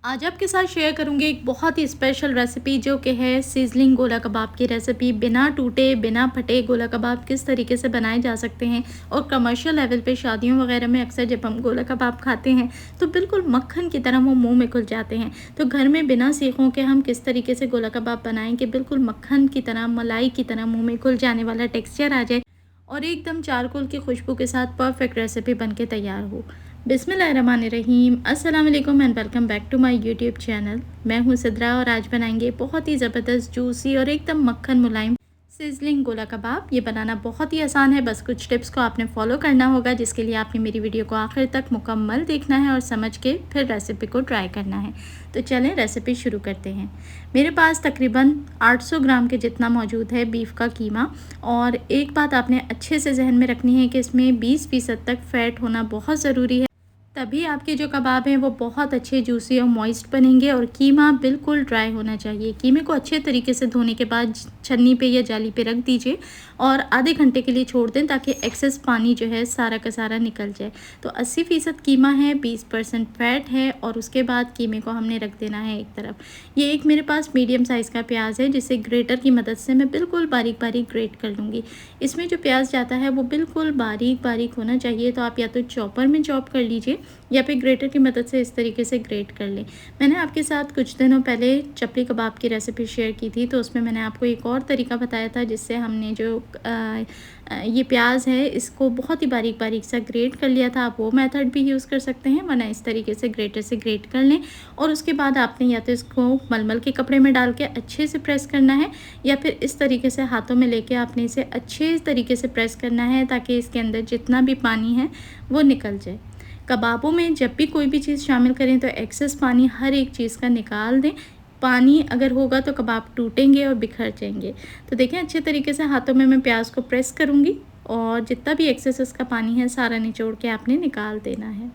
आज आपके साथ शेयर करूंगी एक बहुत ही स्पेशल रेसिपी जो कि है सिजलिंग गोला कबाब की रेसिपी। बिना टूटे बिना फटे गोला कबाब किस तरीके से बनाए जा सकते हैं और कमर्शियल लेवल पे शादियों वगैरह में अक्सर जब हम गोला कबाब खाते हैं तो बिल्कुल मक्खन की तरह वो मुंह में घुल जाते हैं। तो घर में बिना सीखों के हम किस तरीके से गोला कबाब बनाएं कि बिल्कुल मक्खन की तरह मलाई की तरह मुँह में घुल जाने वाला टेक्स्चर आ जाए और एकदम चारकोल की खुशबू के साथ परफेक्ट रेसिपी बनके तैयार हो। बिस्मिल्लाहिर्रहमानिर्रहीम, अस्सलाम वालेकुम and welcome back to my YouTube channel. मैं हूं सिद्रा और आज बनाएंगे बहुत ही ज़बरदस्त जूसी और एकदम मक्खन मुलायम सिजलिंग गोला कबाब। ये बनाना बहुत ही आसान है, बस कुछ टिप्स को आपने फॉलो करना होगा, जिसके लिए आपने मेरी वीडियो को आखिर तक मुकम्मल देखना है और समझ के फिर रेसिपी को ट्राई करना है। तो चलें रेसिपी शुरू करते हैं। मेरे पास तकरीबन 800 ग्राम के जितना मौजूद है बीफ का कीमा। और एक बात आपने अच्छे से जहन में रखनी है कि इसमें 20% तक फ़ैट होना बहुत ज़रूरी है, तभी आपके जो कबाब हैं वो बहुत अच्छे जूसी और मॉइस्ट बनेंगे। और कीमा बिल्कुल ड्राई होना चाहिए। कीमे को अच्छे तरीके से धोने के बाद छन्नी पे या जाली पे रख दीजिए और आधे घंटे के लिए छोड़ दें ताकि एक्सेस पानी जो है सारा का सारा निकल जाए। तो 80% कीमा है, 20% फैट है और उसके बाद कीमे को हमने रख देना है एक तरफ। ये एक मेरे पास मीडियम साइज़ का प्याज है जिसे ग्रेटर की मदद से मैं बिल्कुल बारीक बारीक ग्रेट कर लूँगी। इसमें जो प्याज जाता है वो बिल्कुल बारीक बारीक होना चाहिए, तो आप या तो चॉपर में चॉप कर लीजिए या फिर ग्रेटर की मदद से इस तरीके से ग्रेट कर लें। मैंने आपके साथ कुछ दिनों पहले चपली कबाब की रेसिपी शेयर की थी, तो उसमें मैंने आपको एक और तरीका बताया था जिससे हमने जो ये प्याज है इसको बहुत ही बारीक बारीक सा ग्रेट कर लिया था। आप वो मेथड भी यूज़ कर सकते हैं, वरना इस तरीके से ग्रेटर से ग्रेट कर लें। और उसके बाद आपने या तो इसको मलमल के कपड़े में डाल के अच्छे से प्रेस करना है या फिर इस तरीके से हाथों में लेके आपने इसे अच्छे तरीके से प्रेस करना है ताकि इसके अंदर जितना भी पानी है वो निकल जाए। कबाबों में जब भी कोई भी चीज़ शामिल करें तो एक्सेस पानी हर एक चीज़ का निकाल दें। पानी अगर होगा तो कबाब टूटेंगे और बिखर जाएंगे। तो देखें, अच्छे तरीके से हाथों में मैं प्याज को प्रेस करूँगी और जितना भी एक्सेस उसका पानी है सारा निचोड़ के आपने निकाल देना है।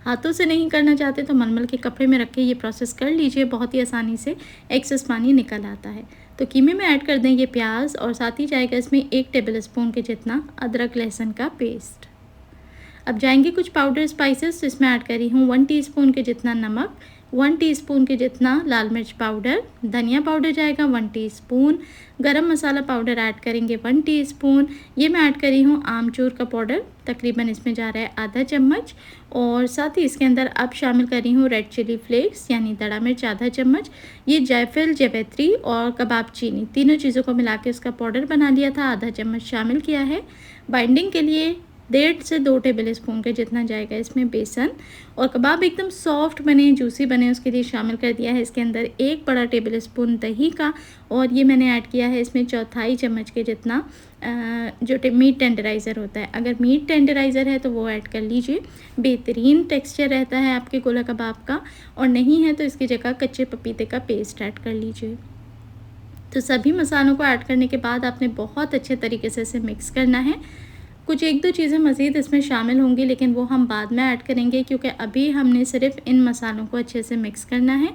हाथों से नहीं करना चाहते तो मलमल के कपड़े में रख के ये प्रोसेस कर लीजिए, बहुत ही आसानी से एक्सेस पानी निकल आता है। तो कीमे में ऐड कर दें ये प्याज और साथ ही जाएगा इसमें 1 टेबल स्पून के जितना अदरक लहसुन का पेस्ट। अब जाएंगे कुछ पाउडर स्पाइसेस, इसमें ऐड करी हूँ 1 टीस्पून के जितना नमक, 1 टीस्पून के जितना लाल मिर्च पाउडर, धनिया पाउडर जाएगा 1 टीस्पून, गरम मसाला पाउडर ऐड करेंगे 1 टीस्पून। ये मैं ऐड करी हूँ आमचूर का पाउडर, तकरीबन इसमें जा रहा है आधा चम्मच। और साथ ही इसके अंदर अब शामिल करी हूँ रेड चिली फ्लेक्स यानी दड़ा मिर्च आधा चम्मच। ये जायफल, जावित्री और कबाब चीनी तीनों चीज़ों को मिला के उसका पाउडर बना लिया था, आधा चम्मच शामिल किया है। बाइंडिंग के लिए 1.5 से 2 टेबल स्पून के जितना जाएगा इसमें बेसन। और कबाब एकदम सॉफ्ट बने, जूसी बने, उसके लिए शामिल कर दिया है इसके अंदर 1 बड़ा टेबल स्पून दही का। और ये मैंने ऐड किया है इसमें 1/4 चम्मच के जितना जो मीट टेंडराइज़र होता है। अगर मीट टेंडराइज़र है तो वो ऐड कर लीजिए, बेहतरीन टेक्सचर रहता है आपके गोला कबाब का। और नहीं है तो इसकी जगह कच्चे पपीते का पेस्ट ऐड कर लीजिए। तो सभी मसालों को ऐड करने के बाद आपने बहुत अच्छे तरीके से इसे मिक्स करना है। कुछ 1-2 चीज़ें मज़ीद इसमें शामिल होंगी लेकिन वो हम बाद में ऐड करेंगे, क्योंकि अभी हमने सिर्फ इन मसालों को अच्छे से मिक्स करना है।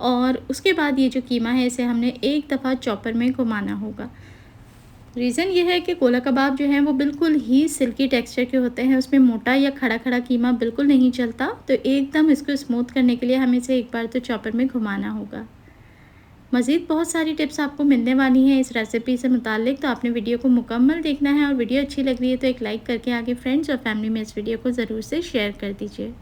और उसके बाद ये जो कीमा है इसे हमने एक दफ़ा चॉपर में घुमाना होगा। रीज़न ये है कि गोला कबाब जो हैं वो बिल्कुल ही सिल्की टेक्सचर के होते हैं, उसमें मोटा या खड़ा खड़ा कीमा बिल्कुल नहीं चलता। तो एकदम इसको स्मूथ करने के लिए हमें इसे एक बार तो चॉपर में घुमाना होगा। मज़ीद बहुत सारी टिप्स आपको मिलने वाली हैं इस रेसिपी से मुताल्लिक, तो आपने वीडियो को मुकम्मल देखना है। और वीडियो अच्छी लग रही है तो एक लाइक करके आगे फ्रेंड्स और फैमिली में इस वीडियो को ज़रूर से शेयर कर दीजिए।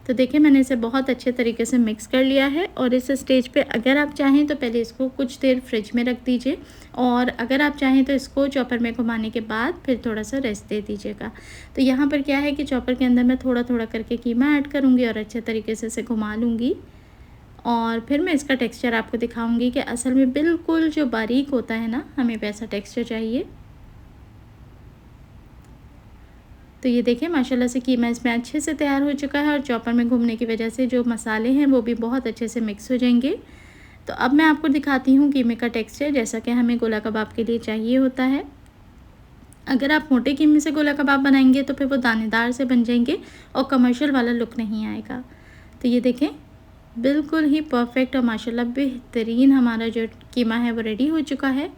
तो देखिए, मैंने इसे बहुत अच्छे तरीके से मिक्स कर लिया है। और इस स्टेज पे अगर आप चाहें तो पहले इसको कुछ देर फ्रिज में रख दीजिए और अगर आप चाहें तो इसको चॉपर में घुमाने के बाद फिर थोड़ा सा रेस्ट दे दीजिएगा। तो यहाँ पर क्या है कि चॉपर के अंदर मैं थोड़ा थोड़ा करके कीमा ऐड करूँगी और अच्छे तरीके से इसे घुमा लूँगी। और फिर मैं इसका टेक्सचर आपको दिखाऊंगी कि असल में बिल्कुल जो बारीक होता है ना, हमें वैसा टेक्सचर चाहिए। तो ये देखिए, माशाल्लाह से कीमा इसमें अच्छे से तैयार हो चुका है और चॉपर में घूमने की वजह से जो मसाले हैं वो भी बहुत अच्छे से मिक्स हो जाएंगे। तो अब मैं आपको दिखाती हूँ कीमे का टेक्सचर जैसा कि हमें गोला कबाब के लिए चाहिए होता है। अगर आप मोटे कीमे से गोला कबाब बनाएंगे तो फिर वो दानेदार से बन जाएंगे और कमर्शियल वाला लुक नहीं आएगा। तो ये देखें, बिल्कुल ही परफेक्ट और माशाल्लाह बेहतरीन हमारा जो कीमा है वो रेडी हो चुका है।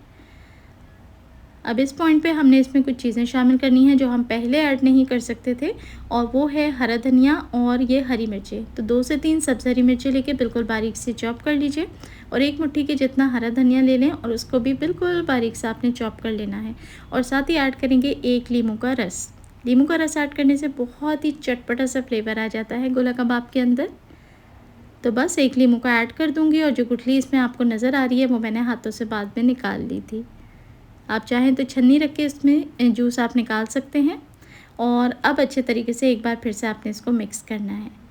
अब इस पॉइंट पे हमने इसमें कुछ चीज़ें शामिल करनी हैं जो हम पहले ऐड नहीं कर सकते थे, और वो है हरा धनिया और ये हरी मिर्चें। तो 2 से 3 सब्ज़ हरी मिर्चें लेके बिल्कुल बारीक से चॉप कर लीजिए, और 1 मुट्ठी के जितना हरा धनिया ले लें और उसको भी बिल्कुल बारीक से आपने चॉप कर लेना है। और साथ ही ऐड करेंगे 1 लीमू का रस। लीमू का रस ऐड करने से बहुत ही चटपटा सा फ्लेवर आ जाता है गोला कबाब के अंदर। तो बस 1 लीमू का ऐड कर दूँगी, और जो गुठली इसमें आपको नज़र आ रही है वो मैंने हाथों से बाद में निकाल ली थी। आप चाहें तो छन्नी रख के इसमें जूस आप निकाल सकते हैं। और अब अच्छे तरीके से एक बार फिर से आपने इसको मिक्स करना है।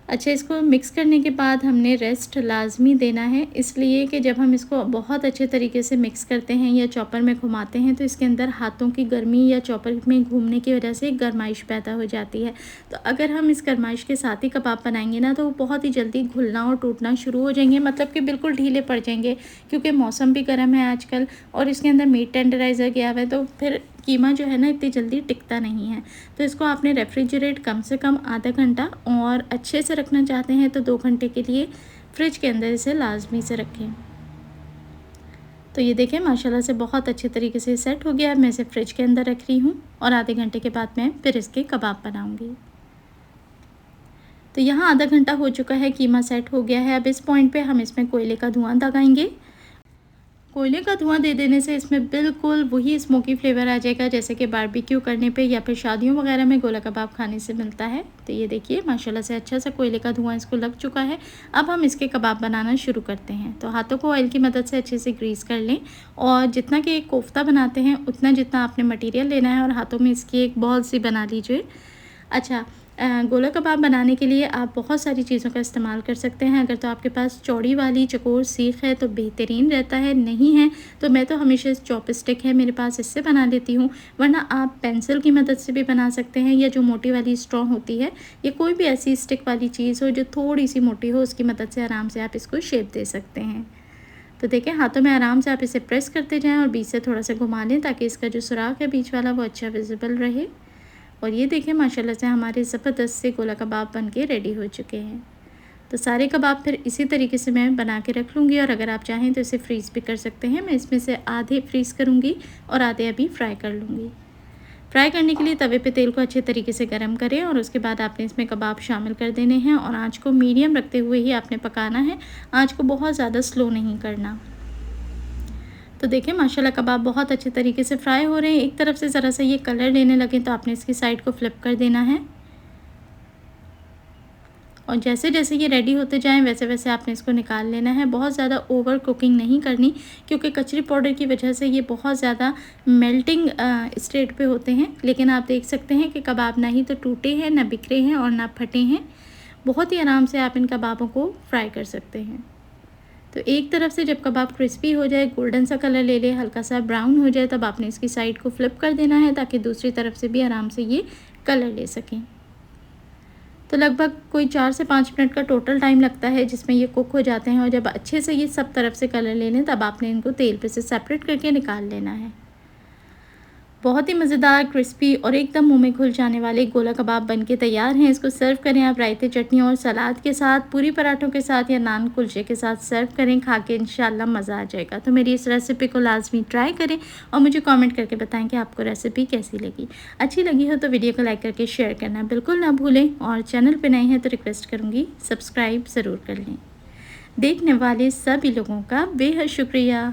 अच्छा, इसको मिक्स करने के बाद हमने रेस्ट लाज़मी देना है, इसलिए कि जब हम इसको बहुत अच्छे तरीके से मिक्स करते हैं या चॉपर में घुमाते हैं तो इसके अंदर हाथों की गर्मी या चॉपर में घूमने की वजह से गर्माइश पैदा हो जाती है। तो अगर हम इस गर्माइश के साथ ही कबाब बनाएंगे ना, तो वो बहुत ही जल्दी घुलना और टूटना शुरू हो जाएंगे, मतलब कि बिल्कुल ढीले पड़ जाएंगे, क्योंकि मौसम भी गर्म है आजकल और इसके अंदर मीट टेंडराइज़र गया हुआ है, तो फिर कीमा जो है ना इतनी जल्दी टिकता नहीं है। तो इसको आपने रेफ्रिजरेट कम से कम आधा घंटा, और अच्छे से रखना चाहते हैं तो 2 घंटे के लिए फ्रिज के अंदर इसे लाजमी से रखें। तो ये देखें माशाल्लाह से बहुत अच्छे तरीके से सेट हो गया है। मैं इसे फ्रिज के अंदर रख रही हूँ, और आधे घंटे के बाद मैं फिर इसके कबाब बनाऊँगी। तो यहाँ आधा घंटा हो चुका है, कीमा सेट हो गया है। अब इस पॉइंट पे हम इसमें कोयले का धुआं लगाएंगे। कोयले का धुआं दे देने से इसमें बिल्कुल वही स्मोकी फ्लेवर आ जाएगा जैसे कि बारबेक्यू करने पे या फिर शादियों वगैरह में गोला कबाब खाने से मिलता है। तो ये देखिए माशाल्लाह से अच्छा सा कोयले का धुआं इसको लग चुका है। अब हम इसके कबाब बनाना शुरू करते हैं। तो हाथों को ऑयल की मदद से अच्छे से ग्रीस कर लें, और जितना कि एक कोफ्ता बनाते हैं उतना जितना आपने मटीरियल लेना है, और हाथों में इसकी एक बॉल सी बना लीजिए। अच्छा, गोला कबाब बनाने के लिए आप बहुत सारी चीज़ों का इस्तेमाल कर सकते हैं। अगर तो आपके पास चौड़ी वाली चकोर सीख है तो बेहतरीन रहता है, नहीं है तो मैं तो हमेशा चॉपस्टिक है मेरे पास, इससे बना लेती हूँ। वरना आप पेंसिल की मदद से भी बना सकते हैं, या जो मोटी वाली स्ट्रॉ होती है, या कोई भी ऐसी स्टिक वाली चीज़ हो जो थोड़ी सी मोटी हो, उसकी मदद से आराम से आप इसको शेप दे सकते हैं। तो देखें हाथों में आराम से आप इसे प्रेस करते जाएँ और बीच से थोड़ा सा घुमा लें, ताकि इसका जो सुराख है बीच वाला वो अच्छा विजिबल रहे। और ये देखें माशाल्लाह से हमारे ज़बरदस्त से गोला कबाब बन के रेडी हो चुके हैं। तो सारे कबाब फिर इसी तरीके से मैं बना के रख लूँगी, और अगर आप चाहें तो इसे फ्रीज़ भी कर सकते हैं। मैं इसमें से आधे फ्रीज़ करूँगी और आधे अभी फ्राई कर लूँगी। फ्राई करने के लिए तवे पे तेल को अच्छे तरीके से गर्म करें, और उसके बाद आपने इसमें कबाब शामिल कर देने हैं, और आँच को मीडियम रखते हुए ही आपने पकाना है। आँच को बहुत ज़्यादा स्लो नहीं करना। तो देखिए माशाल्लाह कबाब बहुत अच्छे तरीके से फ्राई हो रहे हैं। एक तरफ से ज़रा सा ये कलर लेने लगे तो आपने इसकी साइड को फ्लिप कर देना है, और जैसे जैसे ये रेडी होते जाएं वैसे वैसे आपने इसको निकाल लेना है। बहुत ज़्यादा ओवर कुकिंग नहीं करनी, क्योंकि कचरी पाउडर की वजह से ये बहुत ज़्यादा मेल्टिंग स्टेट पे होते हैं। लेकिन आप देख सकते हैं कि कबाब ना ही तो टूटे हैं, ना बिखरे हैं और ना फटे हैं। बहुत ही आराम से आप इन कबाबों को फ्राई कर सकते हैं। तो एक तरफ से जब कबाब क्रिस्पी हो जाए, गोल्डन सा कलर ले ले, हल्का सा ब्राउन हो जाए, तब आपने इसकी साइड को फ्लिप कर देना है, ताकि दूसरी तरफ से भी आराम से ये कलर ले सकें। तो लगभग कोई 4 से 5 मिनट का टोटल टाइम लगता है जिसमें ये कुक हो जाते हैं, और जब अच्छे से ये सब तरफ से कलर ले लें तब आपने इनको तेल पे से सेपरेट करके निकाल लेना है। बहुत ही मज़ेदार, क्रिस्पी और एकदम मुंह में घुल जाने वाले गोला कबाब बनके तैयार हैं। इसको सर्व करें आप रायते, चटनी और सलाद के साथ, पूरी पराठों के साथ या नान कुलचे के साथ सर्व करें। खा के इंशाल्लाह मज़ा आ जाएगा। तो मेरी इस रेसिपी को लाजमी ट्राई करें, और मुझे कमेंट करके बताएं कि आपको रेसिपी कैसी लगी। अच्छी लगी हो तो वीडियो को लाइक करके शेयर करना बिल्कुल ना भूलें, और चैनल पर नए हैं तो रिक्वेस्ट करूँगी सब्सक्राइब ज़रूर कर लें। देखने वाले सभी लोगों का बेहद शुक्रिया।